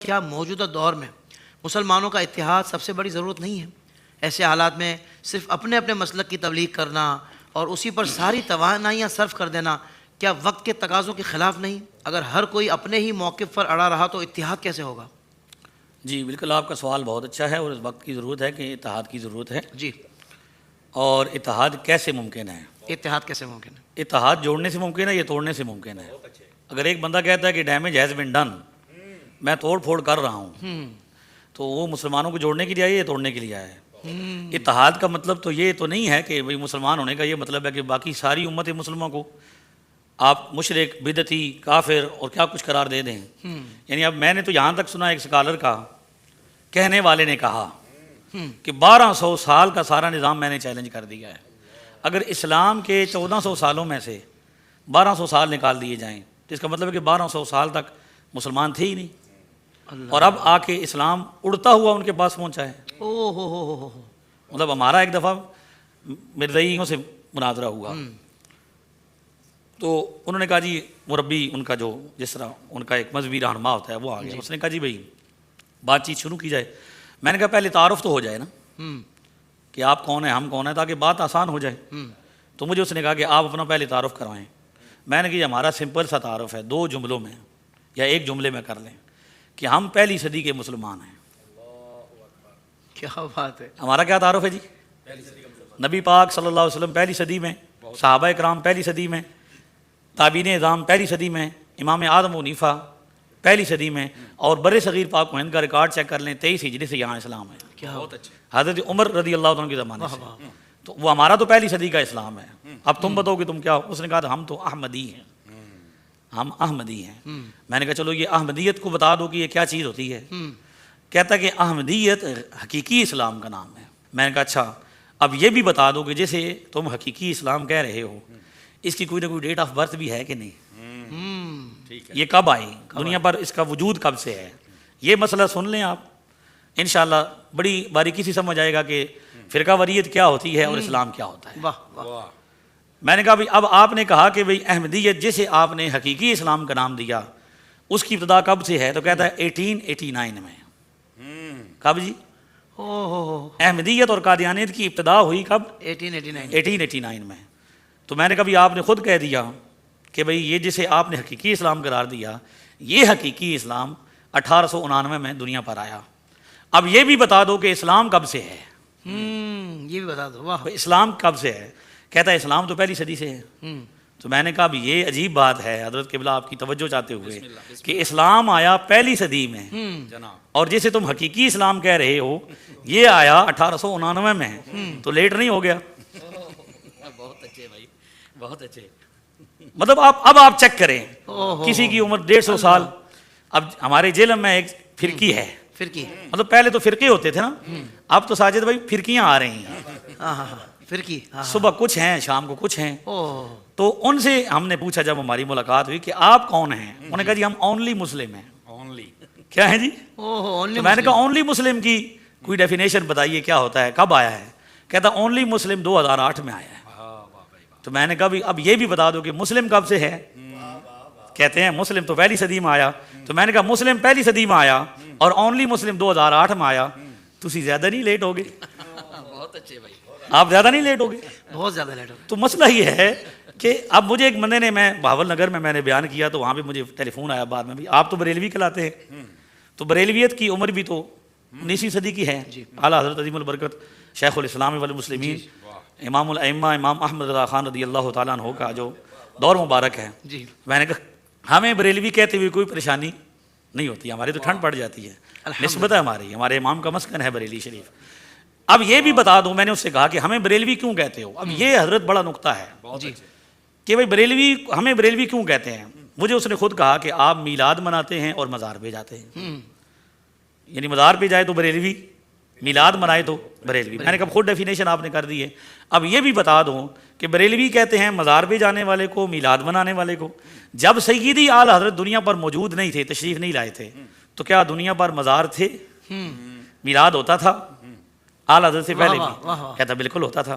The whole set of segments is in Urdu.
کیا موجودہ دور میں مسلمانوں کا اتحاد سب سے بڑی ضرورت نہیں ہے؟ ایسے حالات میں صرف اپنے اپنے مسلک کی تبلیغ کرنا اور اسی پر ساری توانائیاں صرف کر دینا کیا وقت کے تقاضوں کے خلاف نہیں؟ اگر ہر کوئی اپنے ہی موقف پر اڑا رہا تو اتحاد کیسے ہوگا؟ جی بالکل، آپ کا سوال بہت اچھا ہے اور اس وقت کی ضرورت ہے کہ اتحاد کی ضرورت ہے۔ جی، اور اتحاد کیسے ممکن ہے؟ اتحاد کیسے ممکن ہے؟ اتحاد جوڑنے سے ممکن ہے یا توڑنے سے ممکن ہے؟ اگر ایک بندہ کہتا ہے کہ ڈیمیج ہیز بین ڈن، میں توڑ پھوڑ کر رہا ہوں، تو وہ مسلمانوں کو جوڑنے کے لیے آئے یا توڑنے کے لیے آئے؟ اتحاد کا مطلب تو یہ تو نہیں ہے کہ بھئی مسلمان ہونے کا یہ مطلب ہے کہ باقی ساری امت مسلمہ کو آپ مشرک، بدعتی، کافر اور کیا کچھ قرار دے دیں۔ یعنی اب میں نے تو یہاں تک سنا ایک اسکالر کا کہنے والے نے کہا کہ 1200 سال کا سارا نظام میں نے چیلنج کر دیا ہے۔ اگر اسلام کے 1400 سالوں میں سے 1200 سال نکال دیے جائیں تو اس کا مطلب ہے کہ 1200 سال تک مسلمان تھے ہی نہیں، اور اب آ کے اسلام اڑتا ہوا ان کے پاس پہنچا ہے۔ مطلب ہمارا ایک دفعہ مرزائیوں سے مناظرہ ہوا تو انہوں نے کہا جی مربی ان کا جو جس طرح ان کا ایک مذہبی رہنما ہوتا ہے وہ آ گیا، اس نے کہا جی بھائی بات چیت شروع کی جائے۔ میں نے کہا پہلے تعارف تو ہو جائے نا کہ آپ کون ہیں ہم کون ہیں، تاکہ بات آسان ہو جائے۔ تو مجھے اس نے کہا کہ آپ اپنا پہلے تعارف کروائیں۔ میں نے کہا ہمارا سمپل سا تعارف ہے، 2 جملوں میں یا 1 جملے میں کر لیں کہ ہم پہلی صدی کے مسلمان ہیں۔ کیا بات ہے! ہمارا کیا تعارف ہے جی؟ نبی پاک صلی اللہ علیہ وسلم پہلی صدی میں، صحابہ کرام پہلی صدی میں، تابعین اعظام پہلی صدی میں، امام اعظم حنیفہ پہلی صدی میں، اور بر صغیر پاک و ہند کا ریکارڈ چیک کر لیں 23 ہجری سے یہاں اسلام ہے۔ کیا بہت اچھا! حضرت عمر رضی اللہ عنہ کے زمانے سے، تو وہ ہمارا تو پہلی صدی کا اسلام ہے۔ اب تم بتاؤ کہ تم کیا؟ اس نے کہا ہم تو احمدی ہیں، ہم احمدی ہیں۔ میں نے کہا چلو یہ احمدیت کو بتا دو کہ یہ کیا چیز ہوتی ہے۔ کہتا کہ احمدیت حقیقی اسلام کا نام ہے۔ میں نے کہا اچھا اب یہ بھی بتا دو کہ جیسے تم حقیقی اسلام کہہ رہے ہو اس کی کوئی نہ کوئی ڈیٹ آف برتھ بھی ہے کہ نہیں، یہ کب آئی دنیا پر، اس کا وجود کب سے ہے؟ یہ مسئلہ سن لیں آپ، انشاءاللہ بڑی باریکی سے سمجھ آئے گا کہ فرقہ واریت کیا ہوتی ہے اور اسلام کیا ہوتا ہے۔ واہ واہ! میں نے کہا بھائی اب آپ نے کہا کہ بھئی احمدیت جسے آپ نے حقیقی اسلام کا نام دیا اس کی ابتدا کب سے ہے؟ تو کہتا ہے 1889 میں۔ کب جی؟ احمدیت اور قادیانیت کی ابتدا ہوئی کب؟ 1889 میں۔ تو میں نے کہا آپ نے خود کہہ دیا کہ بھئی یہ جسے آپ نے حقیقی اسلام قرار دیا یہ حقیقی اسلام 1899 میں دنیا پر آیا۔ اب یہ بھی بتا دو کہ اسلام کب سے ہے؟ یہ بھی بتا دو۔ واہ! اسلام کب سے ہے؟ کہتا ہے اسلام تو پہلی صدی سے ہے۔ تو میں نے کہا اب یہ عجیب بات ہے حضرت قبلہ آپ کی توجہ چاہتے ہوئے کہ اسلام آیا پہلی صدی میں اور جسے تم حقیقی اسلام کہہ رہے ہو یہ آیا 1899 میں، تو لیٹ نہیں ہو گیا؟ بہت اچھے بھائی، بہت اچھے۔ مطلب اب آپ چیک کریں کسی کی عمر 150 سال۔ اب ہمارے جیل میں ایک فرقی ہے، فرقی، مطلب پہلے تو فرقے ہوتے تھے نا، اب تو ساجد بھائی فرقیاں آ رہی ہیں، فرقی، صبح کچھ ہیں شام کو کچھ ہیں۔ تو ان سے ہم نے پوچھا جب ہماری ملاقات ہوئی کہ آپ کون ہیں؟ انہوں نے کہا جی ہم اونلی مسلم ہیں۔ کیا ہے جی؟ تو میں نے کہا اونلی مسلم کی کوئی ڈیفینیشن بتائیے کیا ہوتا ہے، کب آیا ہے؟ کہتا اونلی مسلم 2008 میں آیا ہے۔ تو میں نے کہا اب یہ بھی بتا دو کہ مسلم کب سے ہے؟ کہتے ہیں مسلم تو پہلی صدی میں آیا۔ تو میں نے کہا مسلم پہلی صدی میں آیا اور اونلی مسلم 2008 میں آیا، تو اسی زیادہ نہیں لیٹ ہو گئے؟ بہت اچھے بھائی، آپ زیادہ نہیں لیٹ ہو گئے؟ بہت زیادہ لیٹ ہو گئے۔ تو مسئلہ یہ ہے کہ اب مجھے ایک بندے نے، میں بہاول نگر میں نے بیان کیا تو وہاں پہ مجھے ٹیلی فون آیا بعد میں بھی، آپ تو بریلوی کہلاتے ہیں، تو بریلویت کی عمر بھی تو 19ویں صدی کی ہے۔ اعلیٰ حضرت عظیم البرکت شیخ الاسلام والمسلمین امام الائمہ امام احمد رضا خان رضی اللہ تعالیٰ عنہ کا جو دور مبارک ہے، میں نے کہا ہمیں بریلوی کہتے ہوئے کوئی پریشانی نہیں ہوتی، ہماری تو ٹھنڈ پڑ جاتی ہے، نسبت ہے ہماری، ہمارے امام کا مسکن ہے بریلی شریف۔ اب یہ بھی بتا دو، میں نے اس سے کہا کہ ہمیں بریلوی کیوں کہتے ہو؟ اب یہ حضرت بڑا نقطہ ہے کہ بھئی بریلوی، ہمیں بریلوی کیوں کہتے ہیں؟ مجھے اس نے خود کہا کہ آپ میلاد مناتے ہیں اور مزار پہ جاتے ہیں، یعنی مزار پہ جائے تو بریلوی، میلاد منائے تو بریلوی۔ میں نے کہا خود ڈیفینیشن آپ نے کر دی ہے، اب یہ بھی بتا دو کہ بریلوی کہتے ہیں مزار پہ جانے والے کو، میلاد منانے والے کو۔ جب سیدی اعلیٰ حضرت دنیا پر موجود نہیں تھے، تشریف نہیں لائے تھے، تو کیا دنیا پر مزار تھے؟ میلاد ہوتا تھا اعلیٰ حضرت سے پہلے بھی؟ کہتا بالکل ہوتا تھا۔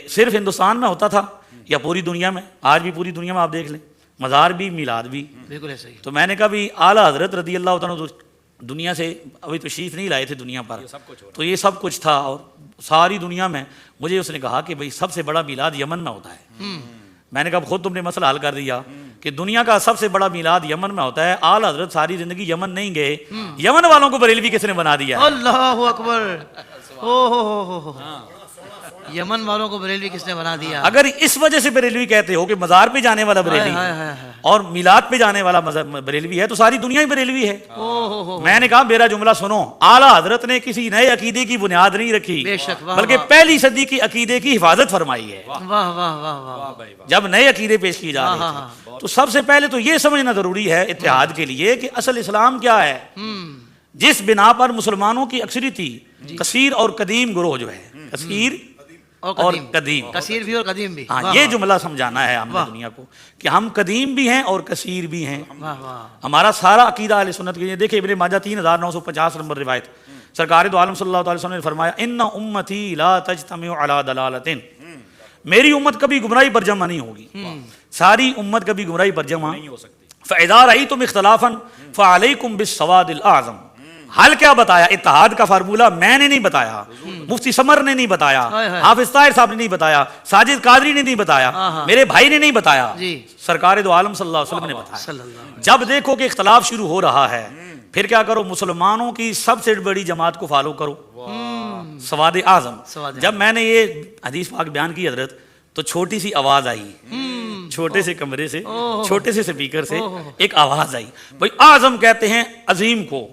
صرف ہندوستان میں ہوتا تھا یا پوری دنیا میں؟ آج بھی پوری دنیا میں آپ دیکھ لیں مزار بھی میلاد بھی. بالکل ایسا ہی. تو میں نے کہا بھی اعلیٰ حضرت رضی اللہ تعالیٰ عنہ دنیا سے ابھی تشریف نہیں لائے تھے دنیا پر, تو یہ سب کچھ تھا اور ساری دنیا میں. مجھے اس نے کہا کہ بھائی سب سے بڑا میلاد یمن میں ہوتا ہے. میں نے کہا خود تم نے مسئلہ حل کر دیا کہ دنیا کا سب سے بڑا میلاد یمن میں ہوتا ہے. اعلیٰ حضرت ساری زندگی یمن نہیں گئے, یمن والوں کو بریلوی کس نے بنا دیا ہے؟ اللہ اکبر. او یمن والوں کو بریلوی کس نے بنا دیا؟ اگر اس وجہ سے بریلوی کہتے ہو کہ مزار پہ جانے والا بریلوی اور میلاد پہ جانے والا بریلوی ہے تو ساری دنیا ہی بریلوی ہے. میں نے کہا میرا جملہ سنو, اعلیٰ حضرت نے کسی نئے عقیدے کی بنیاد نہیں رکھی بلکہ پہلی صدی کی عقیدے کی حفاظت فرمائی ہے. واہ واہ واہ واہ. جب نئے عقیدے پیش کیے جا رہے تھے تو سب سے پہلے تو یہ سمجھنا ضروری ہے اتحاد کے لیے کہ اصل اسلام کیا ہے. جس بنا پر مسلمانوں کی اکثریت تھی کثیر اور قدیم گروہ جو ہے, کثیر اور قدیم, کثیر بھی اور قدیم بھی. ہاں یہ جملہ سمجھانا ہے ہم نے دنیا کو کہ ہم قدیم بھی ہیں اور کثیر بھی ہیں. ہمارا سارا عقیدہ اہل سنت کے لیے. دیکھیں ابن ماجہ 3950 نمبر روایت, سرکار دو عالم صلی اللہ علیہ وسلم نے فرمایا ان امتی لا تجتمع علی ضلالۃ, میری امت کبھی گمراہی پر جمع نہیں ہوگی, ساری امت کبھی گمراہی پر جمع نہیں ہو سکتی. فاذا رأیتم اختلافا فعلیکم بالسواد الاعظم. حل کیا بتایا؟ اتحاد کا فارمولہ میں نے نہیں بتایا, مفتی سمر نے نہیں بتایا, حافظ طاہر صاحب نے نہیں بتایا, ساجد قادری نے نہیں بتایا, میرے بھائی نے نہیں بتایا, سرکار دو عالم صلی اللہ علیہ وسلم نے بتایا. جب دیکھو کہ اختلاف شروع ہو رہا ہے پھر کیا کرو؟ مسلمانوں کی سب سے بڑی جماعت کو فالو کرو, سواد اعظم. جب میں نے یہ حدیث پاک بیان کی حضرت تو چھوٹی سی آواز آئی, چھوٹے سے کمرے سے, چھوٹے سے سپیکر سے ایک آواز آئی, بھائی اعظم کہتے ہیں عظیم کو.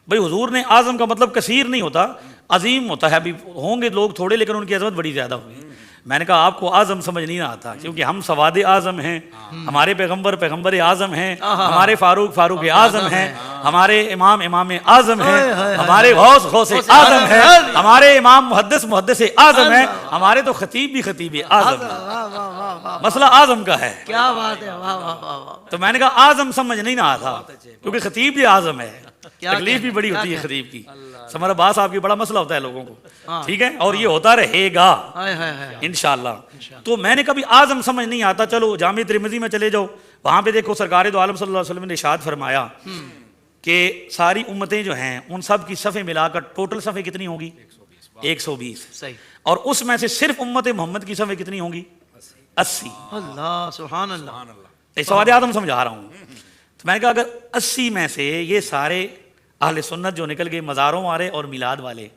بھائی حضور نے اعظم کا مطلب کثیر نہیں ہوتا, عظیم ہوتا ہے. ابھی ہوں گے لوگ تھوڑے لیکن ان کی عظمت بڑی زیادہ ہوگی. میں نے کہا آپ کو اعظم سمجھ نہیں آتا کیونکہ ہم سواد اعظم ہیں, ہمارے پیغمبر اعظم ہیں, ہمارے فاروق اعظم ہیں, ہمارے امام اعظم ہیں, ہمارے غوث اعظم ہیں, ہمارے امام محدث اعظم ہیں, ہمارے تو خطیب اعظم ہیں. مسئلہ اعظم کا ہے. کیا بات ہے. واہ واہ واہ. تو میں نے کہا اعظم سمجھ نہیں آتا کیونکہ خطیب بھی اعظم ہے, تکلیف بھی بڑی ہوتی ہے خطیب کی. سمر عباس آپ کی بڑا مسئلہ ہوتا ہے لوگوں کو, ٹھیک ہے, اور یہ ہوتا رہے گا انشاءاللہ. تو میں نے کبھی اعظم سمجھ نہیں آتا. چلو جامع ترمذی میں چلے جاؤ, وہاں پہ دیکھو سرکار دو عالم صلی اللہ علیہ وسلم نے ارشاد فرمایا کہ ساری امتیں جو ہیں ان سب کی صفیں ملا کر ٹوٹل صفیں کتنی ہوگی؟ 120. اور اس میں سے صرف امت محمد کی صفیں کتنی ہوں گی؟ 80. اللہ سبحان اللہ. سواد اعظم سمجھا رہا ہوں. تو میں نے کہا اگر 80 میں سے یہ سارے اہل سنت جو نکل گئے, مزاروں والے اور میلاد والے,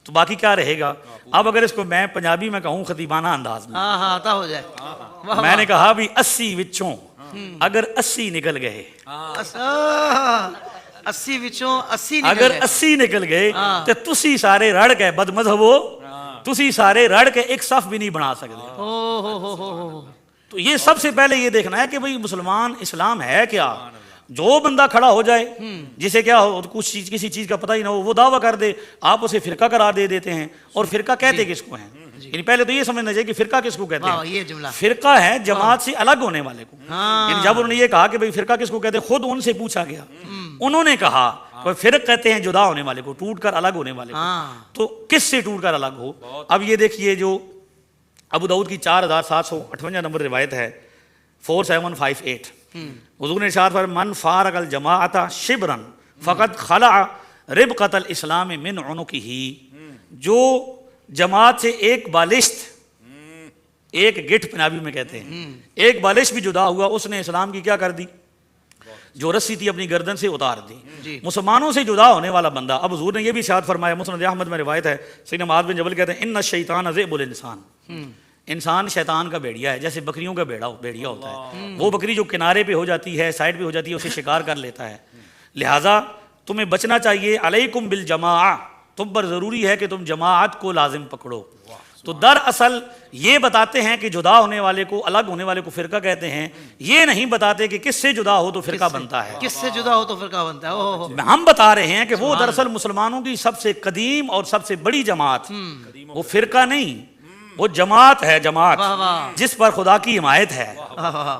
تو باقی کیا رہے گا؟ اب اگر اس کو میں پنجابی میں کہوں خطیبانہ انداز میں, آتا ہو جائے. میں نے کہا بھی 80 وچوں اگر 80 نکل گئے, 80 وچوں 80 اگر 80 نکل گئے تو تسی سارے رڑ کے بد مذہب ہو, تسی سارے رڑ کے ایک صف بھی نہیں بنا سکتے. تو یہ سب سے پہلے یہ دیکھنا ہے کہ بھئی مسلمان اسلام ہے کیا. جو بندہ کھڑا ہو جائے جسے کیا ہو کچھ چیز کسی چیز کا پتہ ہی نہ ہو, وہ دعویٰ کر دے, آپ اسے فرقہ قرار دے دیتے ہیں. اور فرقہ کہتے کس کو ہیں؟ یعنی پہلے تو یہ سمجھنا چاہیے کہ فرقہ کس کو کہتے ہیں. فرقہ ہے جماعت سے الگ ہونے والے کو. یعنی جب انہوں نے یہ کہا کہ بھئی فرقہ کس کو کہتے ہیں, خود ان سے پوچھا گیا, انہوں نے کہا فرق کہتے ہیں جدا ہونے والے کو, ٹوٹ کر الگ ہونے والے کو. تو کس سے ٹوٹ کر الگ ہو؟ اب یہ دیکھیے جو ابو داؤد کی 4758 نمبر روایت ہے 4758, حضور نے ارشاد فرمایا من فارق الجماعت شبرا فقد خلع ربقۃ الاسلام من عنقہ. جو جماعت سے ایک بالشت, ایک گٹھ پنجابی میں کہتے ہیں, ایک بالشت بھی جدا ہوا, اس نے اسلام کی کیا کر دی؟ جو رسی تھی اپنی گردن سے اتار دی. مسلمانوں سے جدا ہونے والا بندہ. اب حضور نے یہ بھی ارشاد فرمایا, مسند احمد میں روایت ہے, سیدنا معاذ بن جبل کہتے ہیں ان الشیطان ذئب الانسان, انسان شیطان کا بھیڑیا ہے, جیسے بکریوں کا بھیڑیا ہوتا ہے. وہ بکری جو کنارے پہ ہو جاتی ہے, سائڈ پہ ہو جاتی ہے, اسے شکار کر لیتا ہے. لہٰذا تمہیں بچنا چاہیے. علیکم بالجماع, تم پر ضروری ہے کہ تم جماعت کو لازم پکڑو. تو دراصل یہ بتاتے ہیں کہ جدا ہونے والے کو, الگ ہونے والے کو فرقہ کہتے ہیں. یہ نہیں بتاتے کہ کس سے جدا ہو تو فرقہ بنتا ہے, کس سے جدا ہو تو فرقہ بنتا ہے. ہم بتا رہے ہیں کہ وہ دراصل مسلمانوں کی سب سے قدیم اور سب سے بڑی جماعت, وہ فرقہ نہیں, وہ جماعت ہے. جماعت جس پر خدا کی حمایت ہے.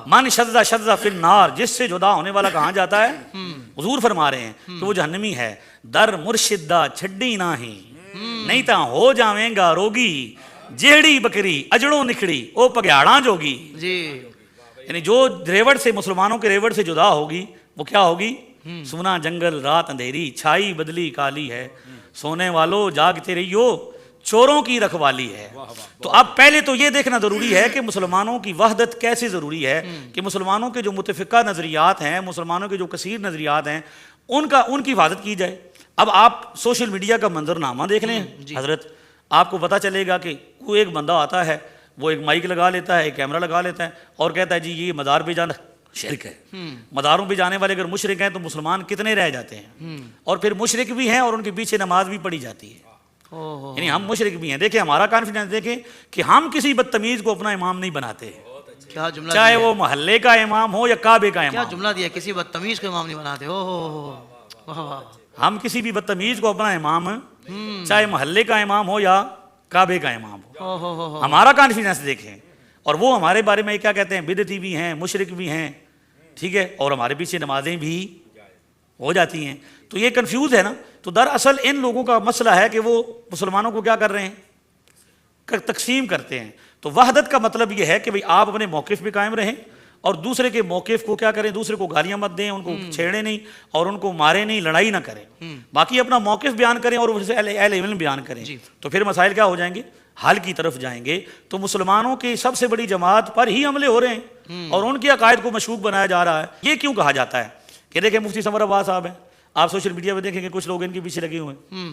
من شذ شذ فی النار, جس سے جدا ہونے والا کہاں جاتا ہے؟ حضور فرما رہے ہیں کہ وہ جہنمی ہے. در مرشد دا چھڈی نہ ہی, نہیں تا ہو جاویں گا روگی, جیڑی بکری اجڑوں نکھڑی او پگیاڑاں جوگی. یعنی جو ریوڑ سے مسلمانوں کے ریوڑ سے جدا ہوگی وہ کیا ہوگی؟ سونا جنگل رات اندھیری چھائی بدلی کالی ہے، سونے والو جاگتے رہیو چوروں کی رکھوالی ہے۔ تو اب پہلے تو یہ دیکھنا ضروری ہے کہ مسلمانوں کی وحدت کیسے ضروری ہے، کہ مسلمانوں کے جو متفقہ نظریات ہیں، مسلمانوں کے جو کثیر نظریات ہیں، ان کی حفاظت کی جائے۔ اب آپ سوشل میڈیا کا منظرنامہ دیکھ لیں حضرت، آپ کو پتہ چلے گا کہ کوئی ایک بندہ آتا ہے، وہ ایک مائک لگا لیتا ہے، ایک کیمرہ لگا لیتا ہے اور کہتا ہے جی یہ مزار پہ جانا شرک ہے۔ مزاروں پہ جانے والے اگر مشرک ہیں تو مسلمان کتنے رہ جاتے ہیں، اور پھر مشرک بھی ہیں اور ان کے پیچھے نماز بھی پڑھی جاتی ہے، یعنی ہم مشرک بھی ہیں۔ دیکھیں ہمارا کانفیڈنس دیکھیں کہ ہم کسی بدتمیز کو اپنا امام نہیں بناتے، کیا جملہ، چاہے وہ محلے کا امام ہو یا کعبے کا کیا امام۔ جملہ دیا، کسی بدتمیز کو امام نہیں بناتے۔ واہ واہ، ہم کسی بھی بدتمیز کو اپنا امام، چاہے محلے کا امام ہو یا کعبے کا امام ہو، ہمارا کانفیڈنس دیکھیں۔ اور وہ ہمارے بارے میں کیا کہتے ہیں، بدعتی بھی ہیں، مشرک بھی ہیں، ٹھیک ہے، اور ہمارے پیچھے نمازیں بھی ہو جاتی ہیں۔ تو یہ کنفیوز ہے نا۔ تو دراصل ان لوگوں کا مسئلہ ہے کہ وہ مسلمانوں کو کیا کر رہے ہیں، تقسیم کرتے ہیں۔ تو وحدت کا مطلب یہ ہے کہ بھئی آپ اپنے موقف پہ قائم رہیں اور دوسرے کے موقف کو کیا کریں، دوسرے کو گالیاں مت دیں، ان کو چھیڑیں نہیں اور ان کو ماریں نہیں، لڑائی نہ کریں، باقی اپنا موقف بیان کریں اور اسے اہل علم بیان کریں۔ تو پھر مسائل کیا ہو جائیں گے، حل کی طرف جائیں گے۔ تو مسلمانوں کی سب سے بڑی جماعت پر ہی حملے ہو رہے ہیں اور ان کے عقائد کو مشکوک بنایا جا رہا ہے۔ یہ کیوں کہا جاتا ہے کہ دیکھیں مفتی سمر عباس صاحب ہیں، آپ سوشل میڈیا پہ دیکھیں کہ کچھ لوگ ان کے پیچھے لگے ہوئے ہیں،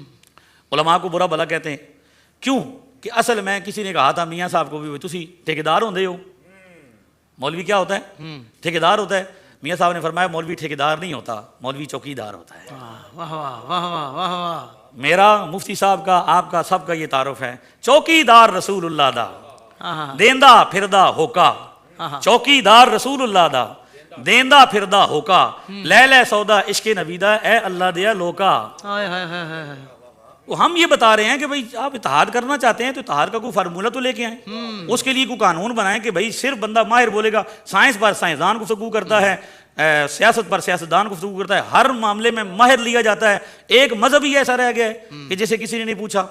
علماء کو برا بھلا کہتے ہیں۔ کیوں کہ اصل میں کسی نے کہا تھا میاں صاحب کو بھی تسی ٹھیکیدار ہوندے ہو۔ مولوی کیا ہوتا ہے، ٹھیکیدار ہوتا ہے۔ میاں صاحب نے فرمایا مولوی ٹھیکیدار نہیں ہوتا، مولوی چوکیدار ہوتا ہے۔ واہ واہ واہ واہ واہ واہ، میرا مفتی صاحب کا آپ کا سب کا یہ تعارف ہے، چوکیدار رسول اللہ دا دیندا پھردا ہوکا، چوکیدار رسول اللہ دا دیندا پھردا ہوکا، لے لے سودا عشق نبی دا اے اللہ دیا لوکا۔ تو ہم یہ بتا رہے ہیں کہ بھئی آپ اتحاد کرنا چاہتے ہیں تو اتحاد کا کوئی فارمولہ تو لے کے آئیں، اس کے لیے کوئی قانون بنائیں کہ بھئی صرف بندہ ماہر بولے گا، سائنس پر سائنسدان گفتگو کرتا ہے، سیاست پر سیاستدان گفتگو کرتا ہے، ہر معاملے میں ماہر لیا جاتا ہے۔ ایک مذہب ہی ایسا رہ گیا ہے کہ جیسے کسی نے نہیں پوچھا،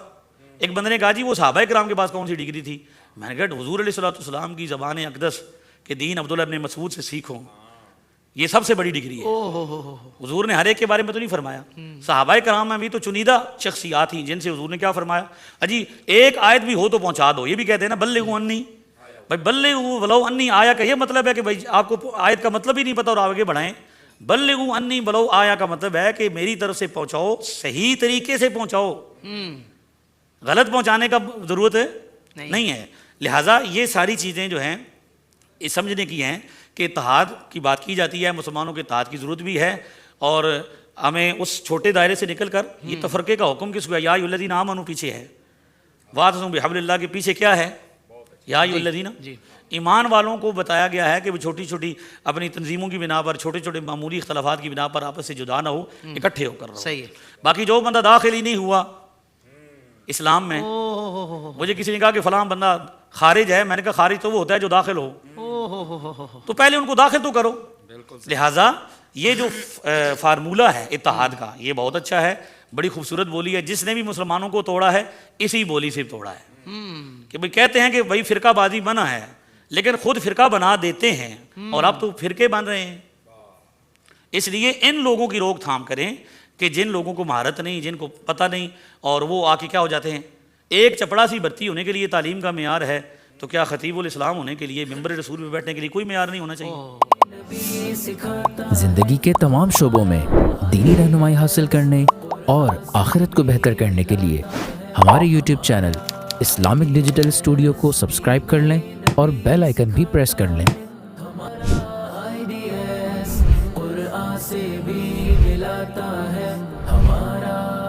ایک بندے نے کہا جی وہ صحابہ کرام کے پاس کون سی ڈگری تھی؟ میں نے کہا حضور علیہ السلام کی زبان اقدس کہ دین عبداللہ ابن مسعود سے سیکھو، یہ سب سے بڑی ڈگری ہے۔ حضور نے ہر ایک کے بارے میں تو نہیں فرمایا، صحابہ کرام میں بھی تو چنیدہ شخصیات ہیں جن سے حضور نے کیا فرمایا، اجی ایک آیت بھی ہو تو پہنچا دو۔ یہ بھی کہتے ہیں نا بلغوا انی، بھائی بلغوا ولو انی آیا کا یہ مطلب ہے کہ بھائی آپ کو آیت کا مطلب ہی نہیں پتہ اور آگے بڑھائیں۔ بلغوا انی ولو آیا کا مطلب ہے کہ میری طرف سے پہنچاؤ، صحیح طریقے سے پہنچاؤ، غلط پہنچانے کا ضرورت نہیں ہے۔ لہٰذا یہ ساری چیزیں جو ہیں یہ سمجھنے کی ہیں کہ اتحاد کی بات کی جاتی ہے، مسلمانوں کے اتحاد کی ضرورت بھی ہے، اور ہمیں اس چھوٹے دائرے سے نکل کر یہ تفرقے کا حکم کس کو ہے، یا ایھا الذین آمنوا پیچھے ہے، واعتصموا بحبل اللہ کے پیچھے کیا ہے، یا ایھا الذین، ایمان والوں کو بتایا گیا ہے کہ وہ چھوٹی چھوٹی اپنی تنظیموں کی بنا پر، چھوٹے چھوٹے معمولی اختلافات کی بنا پر آپس سے جدا نہ ہو، اکٹھے ہو کر رہو۔ صحیح ہے۔ باقی جو بندہ داخل ہی نہیں ہوا اسلام میں، مجھے کسی نے کہا کہ فلاں بندہ خارج ہے، میں نے کہا خارج تو وہ ہوتا ہے جو داخل ہو، تو پہلے ان کو داخل تو کرو۔ لہٰذا یہ جو فارمولہ ہے اتحاد کا یہ بہت اچھا ہے، بڑی خوبصورت بولی ہے، جس نے بھی مسلمانوں کو توڑا ہے اسی بولی سے توڑا ہے۔ کہ بھئی کہتے ہیں کہ بھئی فرقہ بازی منع ہے، لیکن خود فرقہ بنا دیتے ہیں اور اب تو فرقے بن رہے ہیں۔ اس لیے ان لوگوں کی روک تھام کریں کہ جن لوگوں کو مہارت نہیں، جن کو پتہ نہیں، اور وہ آ کے کیا ہو جاتے ہیں، ایک چپڑا سی بھرتی ہونے کے لیے تعلیم کا معیار ہے، تو کیا خطیب الاسلام ہونے کے لیے، ممبر رسول پہ بیٹھنے کے لیے کوئی معیار نہیں ہونا چاہیے؟ زندگی کے تمام شعبوں میں دینی رہنمائی حاصل کرنے اور آخرت کو بہتر کرنے کے لیے ہمارے YouTube channel Islamic digital studio کو سبسکرائب کر لیں اور بیل آئیکن بھی پریس کر لیں۔ قرآن سے بھی ملاتا ہے ہمارا